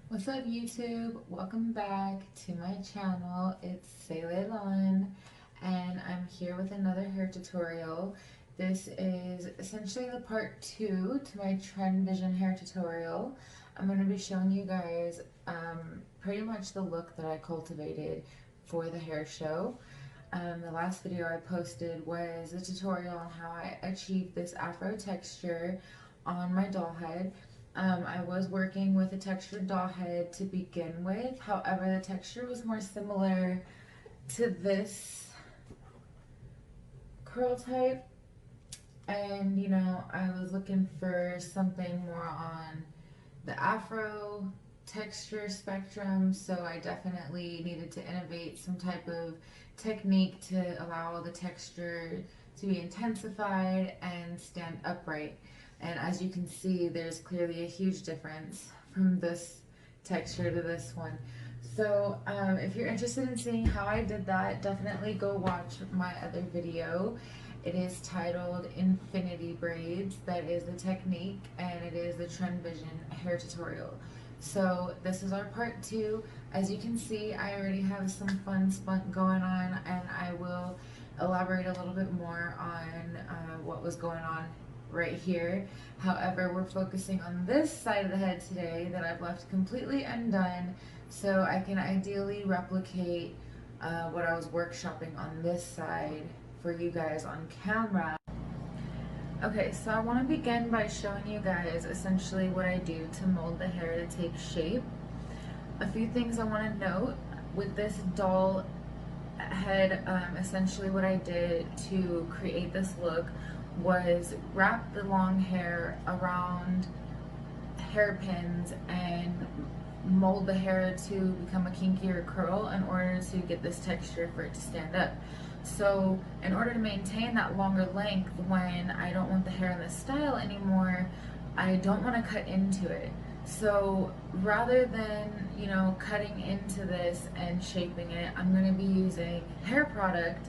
What's up, YouTube? Welcome back to my channel. It's Sailaylalan, and I'm here with another hair tutorial. This is essentially the part 2 to my Trend Vision hair tutorial. I'm going to be showing you guys pretty much the look that I cultivated for the hair show. The last video I posted was a tutorial on how I achieved this afro texture on my doll head. I was working with a textured doll head to begin with. However, the texture was more similar to this curl type. And, I was looking for something more on the afro texture spectrum. So I definitely needed to innovate some type of technique to allow the texture to be intensified and stand upright. And as you can see, there's clearly a huge difference from this texture to this one. So if you're interested in seeing how I did that, definitely go watch my other video. It is titled Infinity Braids. That is the technique, and it is the Trend Vision hair tutorial. So this is our part 2. As you can see, I already have some fun spunk going on, and I will elaborate a little bit more on what was going on right here. However, we're focusing on this side of the head today that I've left completely undone, so I can ideally replicate what I was workshopping on this side for you guys on camera. Okay, so I want to begin by showing you guys essentially what I do to mold the hair to take shape. A few things I want to note with this doll head, essentially what I did to create this look was wrap the long hair around hairpins and mold the hair to become a kinkier curl in order to get this texture for it to stand up. So in order to maintain that longer length when I don't want the hair in this style anymore, I don't want to cut into it. So rather than, cutting into this and shaping it, I'm going to be using hair product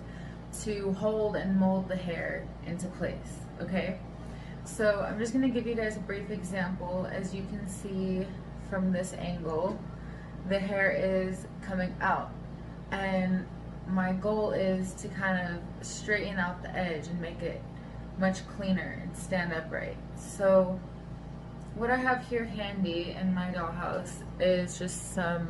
to hold and mold the hair into place, okay? So I'm just going to give you guys a brief example. As you can see from this angle, the hair is coming out, and my goal is to kind of straighten out the edge and make it much cleaner and stand upright. So what I have here handy in my dollhouse is just some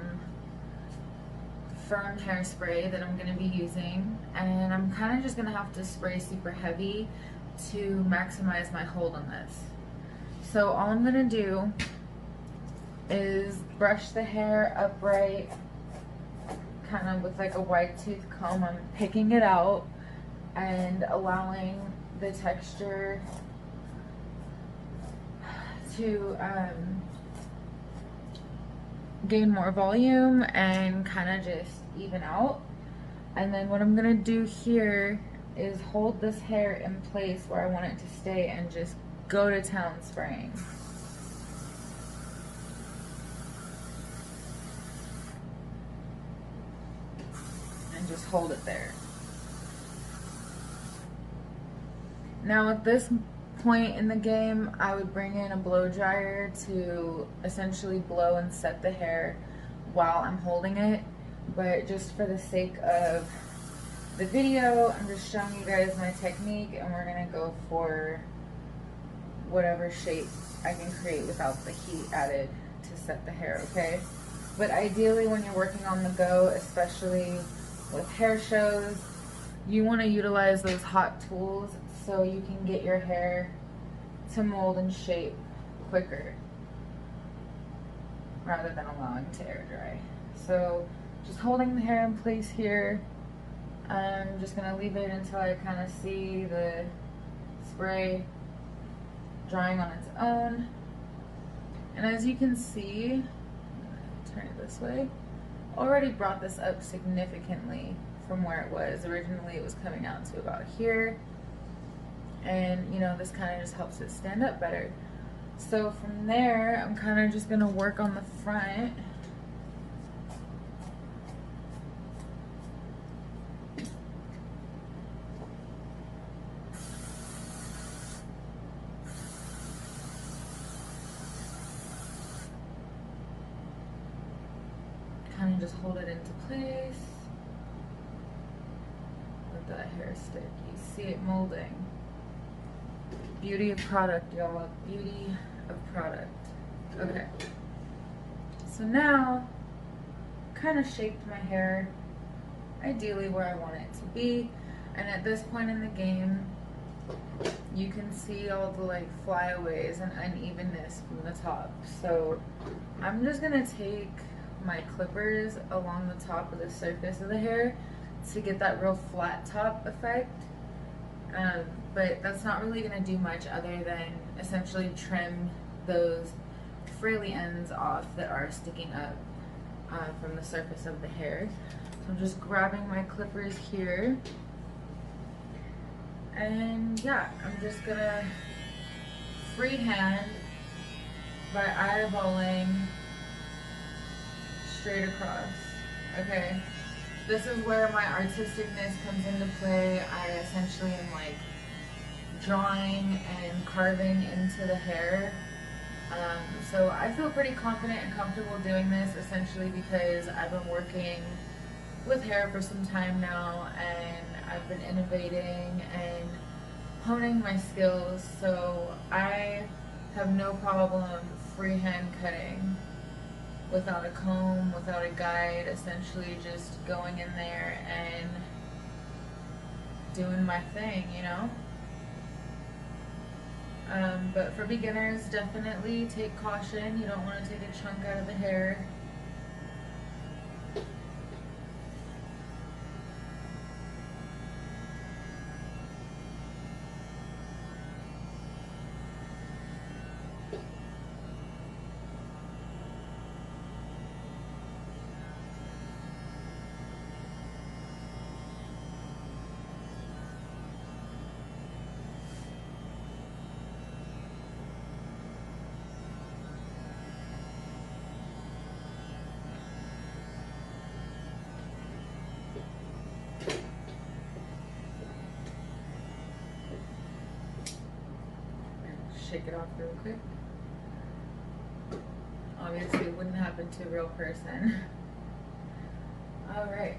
firm hairspray that I'm going to be using, and I'm kind of just going to have to spray super heavy to maximize my hold on this. So all I'm going to do is brush the hair upright, kind of with like a wide tooth comb. I'm picking it out and allowing the texture to gain more volume and kind of just even out. And then what I'm gonna do here is hold this hair in place where I want it to stay and just go to town spraying. And just hold it there. Now at this point in the game, I would bring in a blow dryer to essentially blow and set the hair while I'm holding it. But just for the sake of the video, I'm just showing you guys my technique, and we're gonna go for whatever shape I can create without the heat added to set the hair, okay? But ideally when you're working on the go, especially with hair shows, you want to utilize those hot tools so you can get your hair to mold and shape quicker rather than allowing it to air dry. So just holding the hair in place here. I'm just going to leave it until I kind of see the spray drying on its own. And as you can see, turn it this way, already brought this up significantly from where it was. Originally it was coming out to about here, and this kind of just helps it stand up better. So from there, I'm kind of just going to work on the front. just hold it into place. Let that hair stick. You see it molding. Beauty of product, y'all. Beauty of product. Okay. So now, kind of shaped my hair ideally where I want it to be. And at this point in the game, you can see all the like flyaways and unevenness from the top. So I'm just gonna take my clippers along the top of the surface of the hair to get that real flat top effect. But that's not really gonna do much other than essentially trim those frilly ends off that are sticking up from the surface of the hair. So I'm just grabbing my clippers here. And yeah, I'm just gonna freehand by eyeballing straight across. Okay, this is where my artisticness comes into play. I essentially am like drawing and carving into the hair. So I feel pretty confident and comfortable doing this essentially because I've been working with hair for some time now, and I've been innovating and honing my skills, so I have no problem freehand cutting without a comb, without a guide, essentially just going in there and doing my thing, you know? But for beginners, definitely take caution. You don't want to take a chunk out of the hair. Shake it off real quick. Obviously it wouldn't happen to a real person. Alright,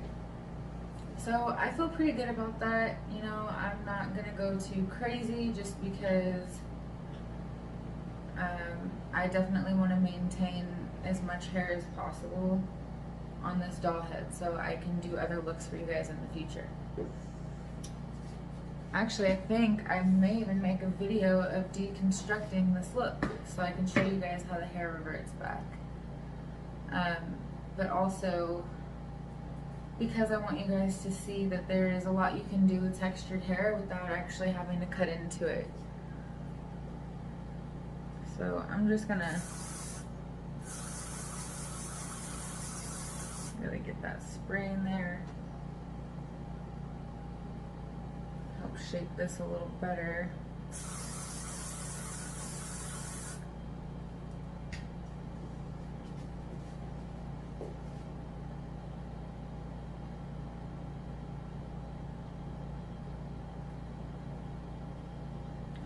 so I feel pretty good about that. You know, I'm not gonna go too crazy just because I definitely want to maintain as much hair as possible on this doll head so I can do other looks for you guys in the future. Actually, I think I may even make a video of deconstructing this look so I can show you guys how the hair reverts back. But also, because I want you guys to see that there is a lot you can do with textured hair without actually having to cut into it. So I'm just gonna really get that spray in there. Help shape this a little better.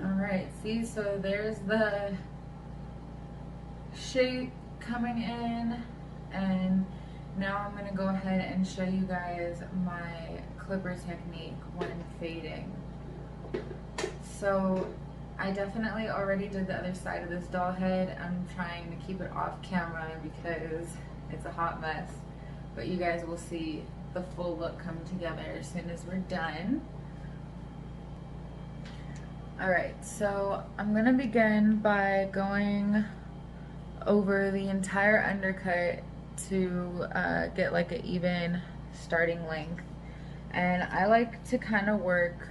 Alright, see, so there's the shape coming in, and now I'm going to go ahead and show you guys my clipper technique when fading. So I definitely already did the other side of this doll head. I'm trying to keep it off camera because it's a hot mess, but you guys will see the full look come together as soon as we're done. Alright, so I'm going to begin by going over the entire undercut to get like an even starting length. And I like to kind of work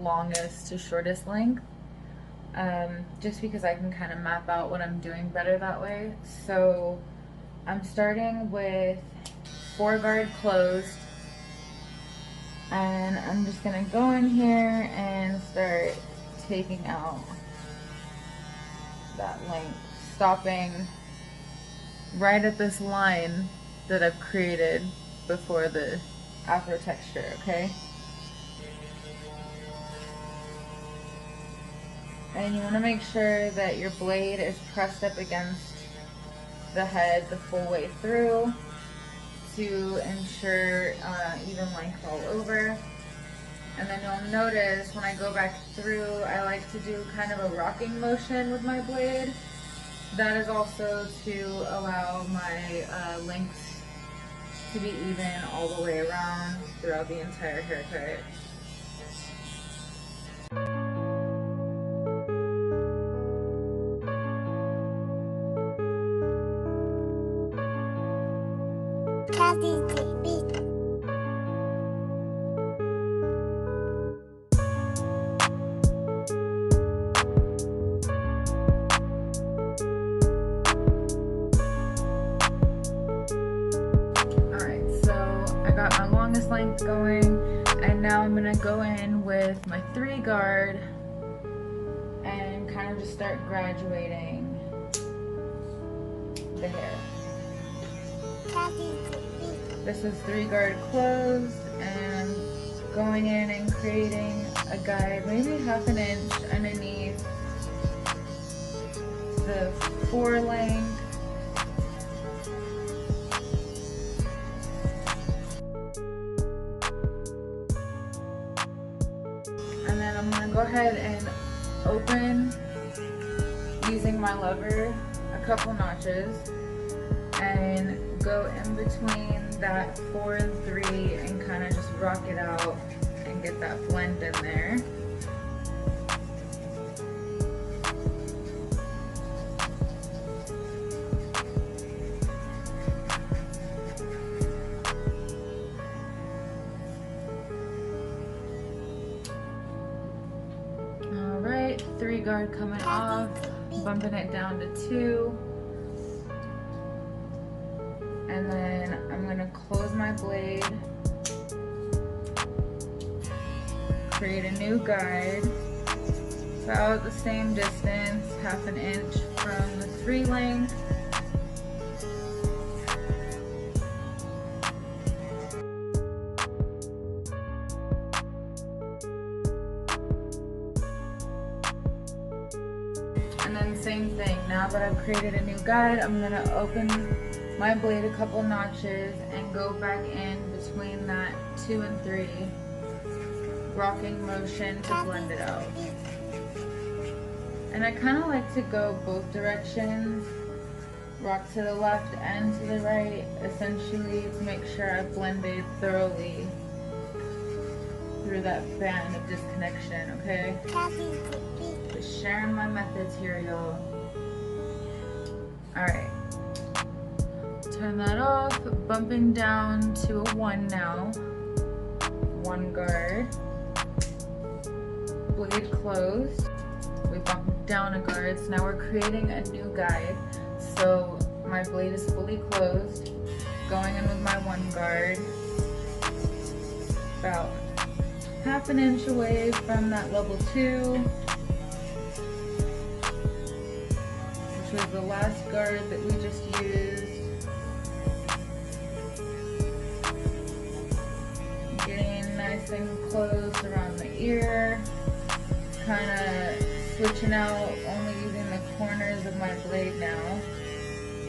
longest to shortest length, just because I can kind of map out what I'm doing better that way. So I'm starting with 4 guard closed, and I'm just going to go in here and start taking out that length, stopping right at this line that I've created before the afro texture, okay? And you want to make sure that your blade is pressed up against the head the full way through to ensure even length all over. And then you'll notice when I go back through, I like to do kind of a rocking motion with my blade. That is also to allow my length to be even all the way around throughout the entire haircut. Got my longest length going, and now I'm gonna go in with my 3 guard and kind of just start graduating the hair. This is 3 guard closed, and going in and creating a guide maybe ½ an inch underneath the 4 length. And then I'm going to go ahead and open using my lever a couple notches and go in between that 4 and 3 and kind of just rock it out and get that blend in there. Alright, 3 guard coming off, bumping it down to 2. And then I'm going to close my blade, create a new guide, about the same distance, ½ an inch from the 3 length. And then same thing, now that I've created a new guide, I'm going to open my blade a couple notches and go back in between that 2 and 3, rocking motion to blend it out. And I kind of like to go both directions, rock to the left and to the right, essentially to make sure I've blended thoroughly through that band of disconnection, okay? Just sharing my methods here, y'all. Alright. Turn that off, bumping down to a 1 now. 1 guard. Blade closed. We bumped down a guard, so now we're creating a new guide. So my blade is fully closed. Going in with my 1 guard. About ½ an inch away from that level 2. Which was the last guard that we just used. Nice and close around the ear, kind of switching out, only using the corners of my blade now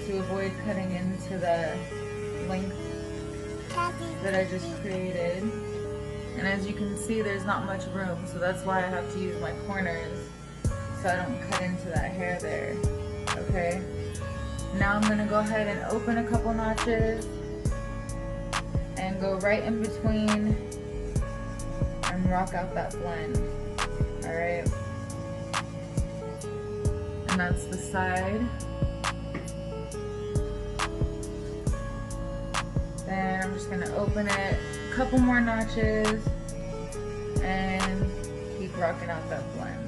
to avoid cutting into the length that I just created. And as you can see, there's not much room, so that's why I have to use my corners so I don't cut into that hair there. Okay, now I'm going to go ahead and open a couple notches and go right in between and rock out that blend. Alright, and that's the side. Then I'm just going to open it a couple more notches and keep rocking out that blend.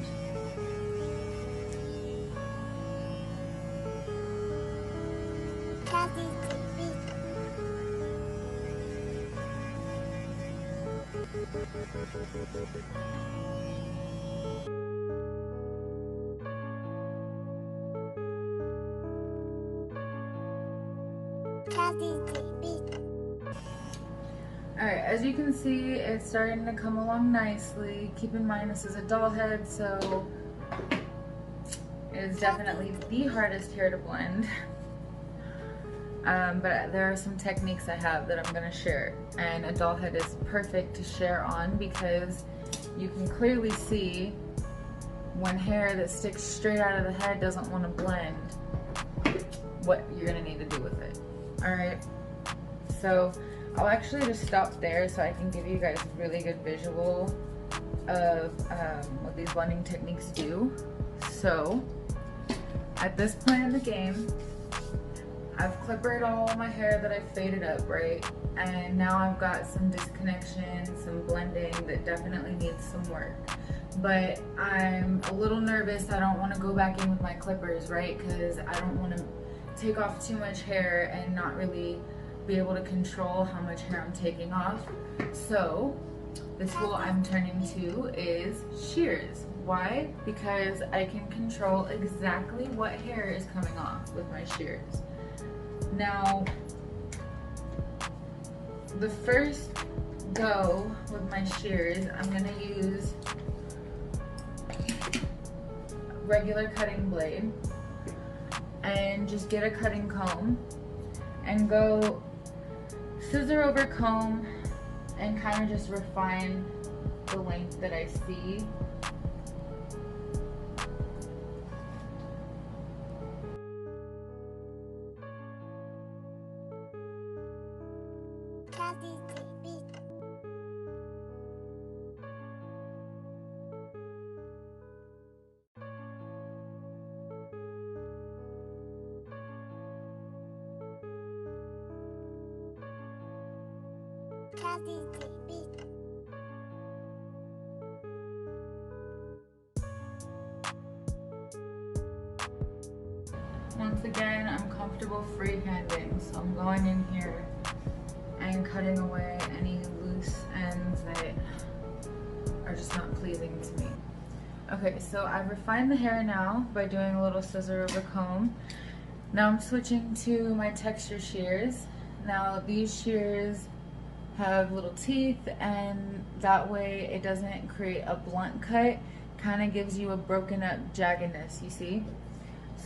Alright, as you can see, it's starting to come along nicely. Keep in mind this is a doll head, so it is definitely the hardest hair to blend. but there are some techniques I have that I'm gonna share, and a doll head is perfect to share on because you can clearly see when hair that sticks straight out of the head doesn't want to blend, what you're gonna need to do with it. All right, so I'll actually just stop there so I can give you guys a really good visual of what these blending techniques do. So at this point in the game, I've clippered all my hair that I've faded up, right? And now I've got some disconnection, some blending that definitely needs some work. But I'm a little nervous. I don't want to go back in with my clippers, right? Because I don't want to take off too much hair and not really be able to control how much hair I'm taking off. So the tool I'm turning to is shears. Why? Because I can control exactly what hair is coming off with my shears. Now, the first go with my shears, I'm gonna use regular cutting blade and just get a cutting comb and go scissor over comb and kind of just refine the length that I see. Once again, I'm comfortable freehanding, so I'm going in here and cutting away any loose ends that are just not pleasing to me. Okay, so I've refined the hair now by doing a little scissor over comb. Now I'm switching to my texture shears. Now these shears have little teeth, and that way it doesn't create a blunt cut, kind of gives you a broken up jaggedness, you see?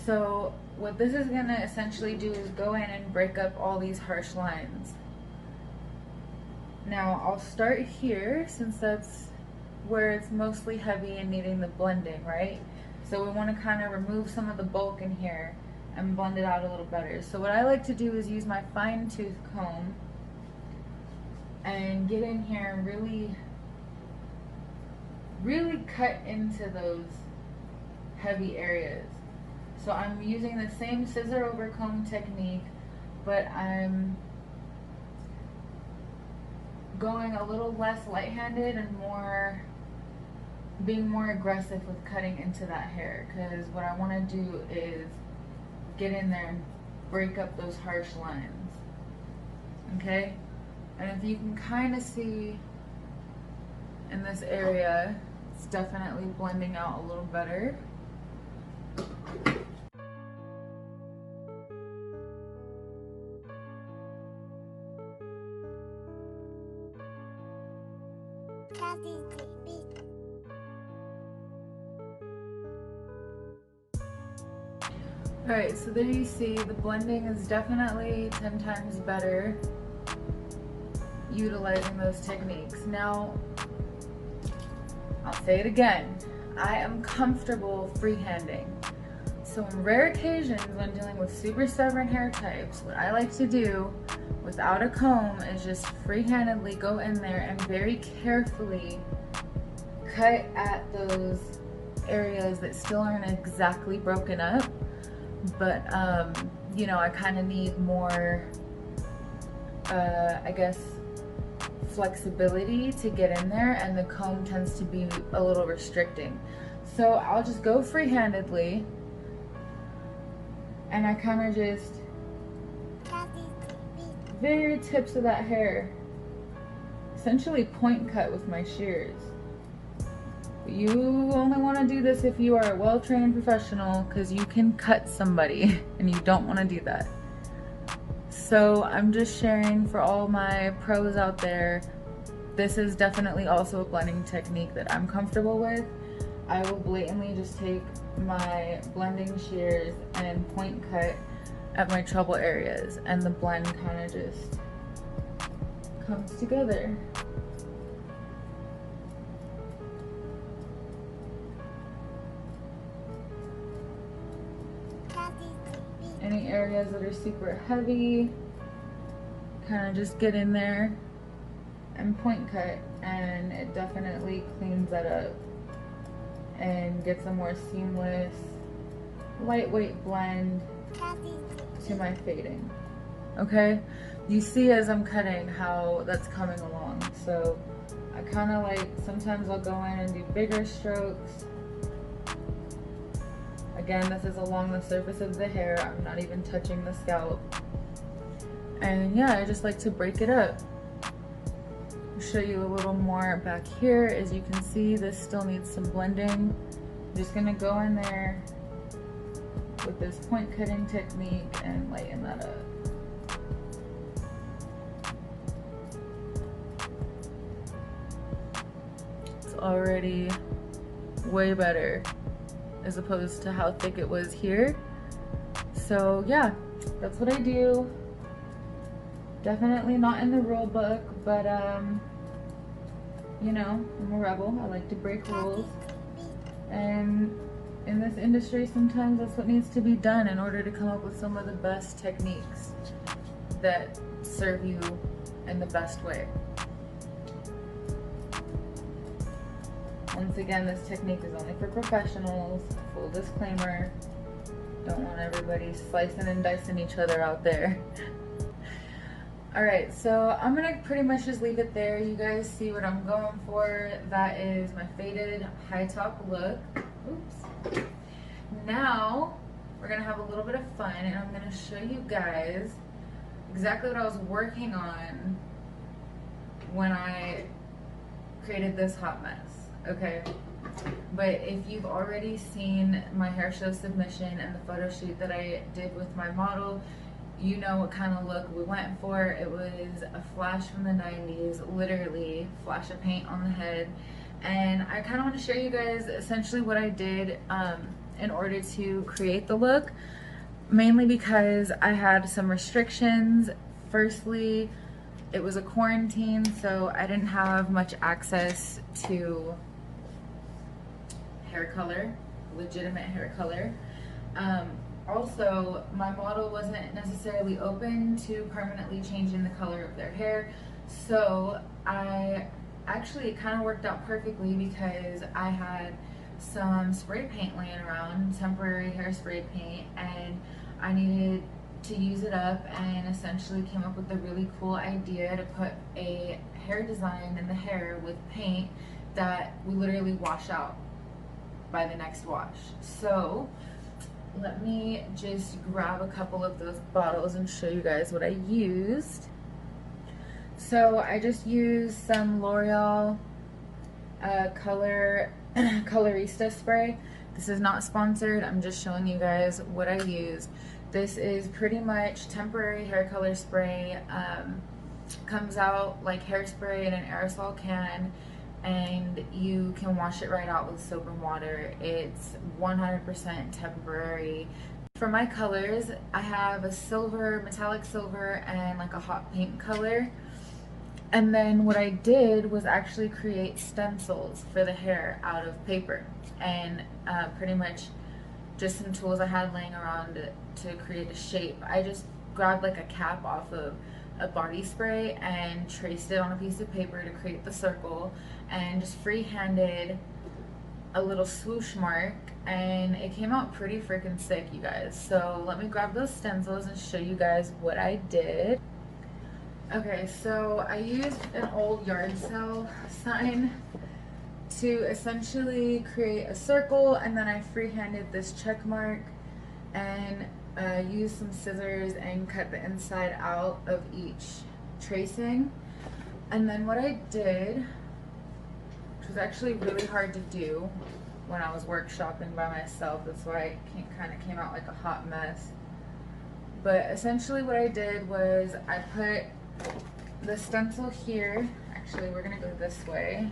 So what this is going to essentially do is go in and break up all these harsh lines. Now I'll start here since that's where it's mostly heavy and needing the blending, right? So we want to kind of remove some of the bulk in here and blend it out a little better. So what I like to do is use my fine tooth comb and get in here and really cut into those heavy areas. So I'm using the same scissor over comb technique, but I'm going a little less light-handed and being more aggressive with cutting into that hair, because what I want to do is get in there and break up those harsh lines. Okay? And if you can kind of see in this area, it's definitely blending out a little better. Alright, so there you see the blending is definitely 10 times better utilizing those techniques. Now, I'll say it again, I am comfortable freehanding. So on rare occasions when dealing with super stubborn hair types, what I like to do without a comb is just freehandedly go in there and very carefully cut at those areas that still aren't exactly broken up. But you know, I kind of need more I guess flexibility to get in there, and the comb tends to be a little restricting. So I'll just go freehandedly and I kind of just very tips of that hair essentially point cut with my shears. You only want to do this if you are a well-trained professional, because you can cut somebody and you don't want to do that. So I'm just sharing for all my pros out there, this is definitely also a blending technique that I'm comfortable with. I will blatantly just take my blending shears and point cut at my trouble areas, and the blend kind of just comes together. Any areas that are super heavy, kind of just get in there and point cut, and it definitely cleans that up and gets a more seamless, lightweight blend to my fading. Okay, you see as I'm cutting how that's coming along. So I kind of like, sometimes I'll go in and do bigger strokes. Again, this is along the surface of the hair. I'm not even touching the scalp. And yeah, I just like to break it up. I'll show you a little more back here. As you can see, this still needs some blending. I'm just gonna go in there with this point cutting technique and lighten that up. It's already way better as opposed to how thick it was here. So yeah, that's what I do. Definitely not in the rule book, but you know, I'm a rebel. I like to break rules. And in this industry, sometimes that's what needs to be done in order to come up with some of the best techniques that serve you in the best way. Once again, this technique is only for professionals. Full disclaimer. Don't want everybody slicing and dicing each other out there. Alright, so I'm gonna pretty much just leave it there. You guys see what I'm going for. That is my faded high top look. Oops. Now, we're gonna have a little bit of fun, and I'm gonna show you guys exactly what I was working on when I created this hot mess. Okay, but if you've already seen my hair show submission and the photo shoot that I did with my model, you know what kind of look we went for. It was a flash from the 90s, literally flash of paint on the head. And I kind of want to show you guys essentially what I did in order to create the look, mainly because I had some restrictions. Firstly, it was a quarantine, so I didn't have much access to hair color, legitimate hair color. Also, my model wasn't necessarily open to permanently changing the color of their hair, so it kind of worked out perfectly because I had some spray paint laying around, temporary hairspray paint, and I needed to use it up, and essentially came up with a really cool idea to put a hair design in the hair with paint that we literally wash out by the next wash. So let me just grab a couple of those bottles and show you guys what I used. So I just used some L'Oreal Colorista spray. This is not sponsored, I'm just showing you guys what I use. This is pretty much temporary hair color spray. Comes out like hairspray in an aerosol can, and you can wash it right out with soap and water. It's 100% temporary. For my colors, I have a silver, metallic silver, and like a hot pink color. And then what I did was actually create stencils for the hair out of paper, and pretty much just some tools I had laying around to create a shape. I just grabbed like a cap off of a body spray and traced it on a piece of paper to create the circle, and just free-handed a little swoosh mark, and it came out pretty freaking sick, you guys. So let me grab those stencils and show you guys what I did. Okay, so I used an old yard sale sign to essentially create a circle, and then I free-handed this check mark and used some scissors and cut the inside out of each tracing. And then what I did, which was actually really hard to do when I was workshopping by myself, that's why it kind of came out like a hot mess. But essentially what I did was I put the stencil here. Actually, we're gonna go this way.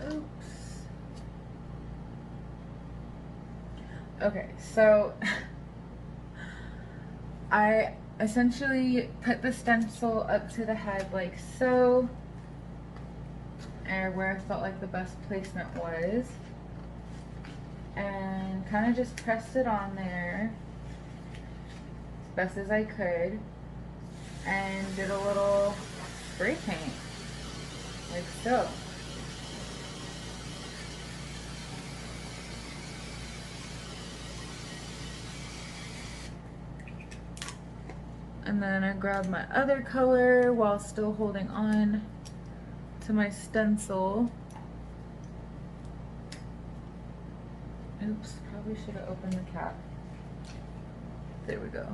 Oops. Okay, so I essentially put the stencil up to the head like so, or where I felt like the best placement was, and kind of just pressed it on there as best as I could, and did a little spray paint like so. And then I grabbed my other color while still holding on to my stencil. Oops, probably should have opened the cap. There we go.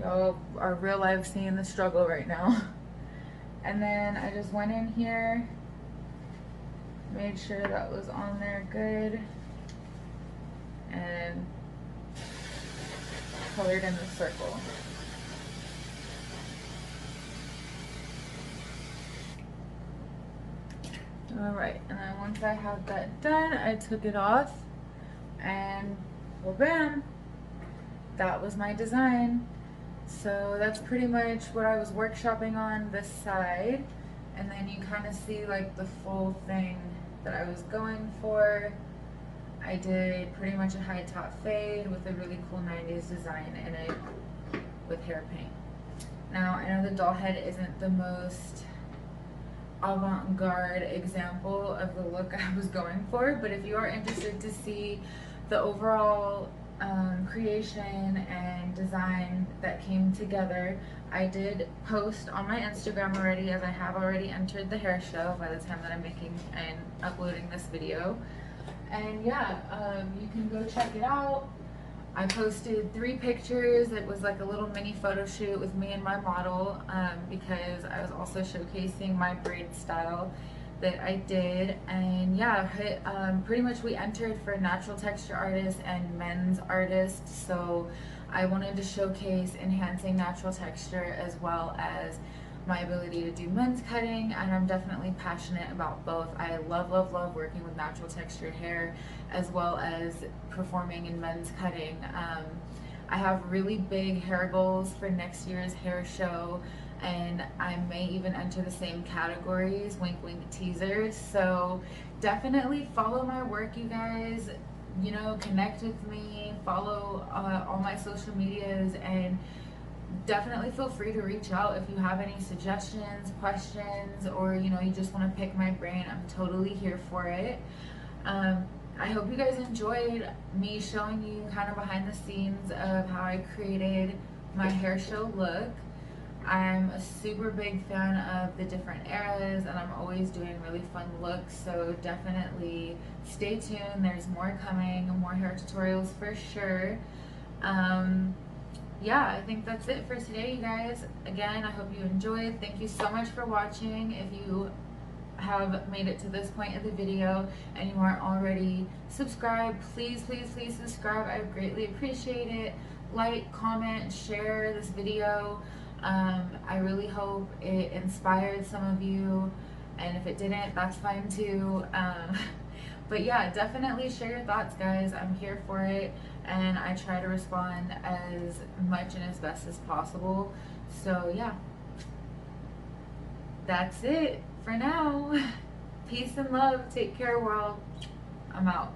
Y'all are real life seeing the struggle right now. And then I just went in here, made sure that was on there good, and colored in the circle. Alright, and then once I had that done, I took it off, and well, bam, that was my design. So that's pretty much what I was workshopping on this side, and then you kind of see like the full thing that I was going for. I did pretty much a high top fade with a really cool 90s design in it with hair paint. Now I know the doll head isn't the most avant-garde example of the look I was going for, but if you are interested to see the overall creation and design that came together, I did post on my Instagram already, as I have already entered the hair show by the time that I'm making and uploading this video. And yeah, you can go check it out. I posted 3 pictures. It was like a little mini photo shoot with me and my model, because I was also showcasing my braid style that I did. And yeah, pretty much we entered for natural texture artists and men's artists, so I wanted to showcase enhancing natural texture as well as my ability to do men's cutting, and I'm definitely passionate about both. I love working with natural textured hair as well as performing in men's cutting. I have really big hair goals for next year's hair show, and I may even enter the same categories, wink wink teasers. So definitely follow my work, you guys. You know, connect with me, follow all my social medias, and definitely feel free to reach out if you have any suggestions, questions, or you know, you just want to pick my brain. I'm totally here for it. I hope you guys enjoyed me showing you kind of behind the scenes of how I created my hair show look. I'm a super big fan of the different eras, and I'm always doing really fun looks, so definitely stay tuned. There's more coming, more hair tutorials for sure. Yeah, I think that's it for today, you guys. Again, I hope you enjoyed. Thank you so much for watching. If you have made it to this point of the video and you aren't already subscribed, please subscribe. I would greatly appreciate it. Like, comment, share this video. I really hope it inspired some of you, and if it didn't, that's fine too. But yeah, definitely share your thoughts, guys. I'm here for it, and I try to respond as much and as best as possible. So yeah, that's it for now. Peace and love. Take care, world. I'm out.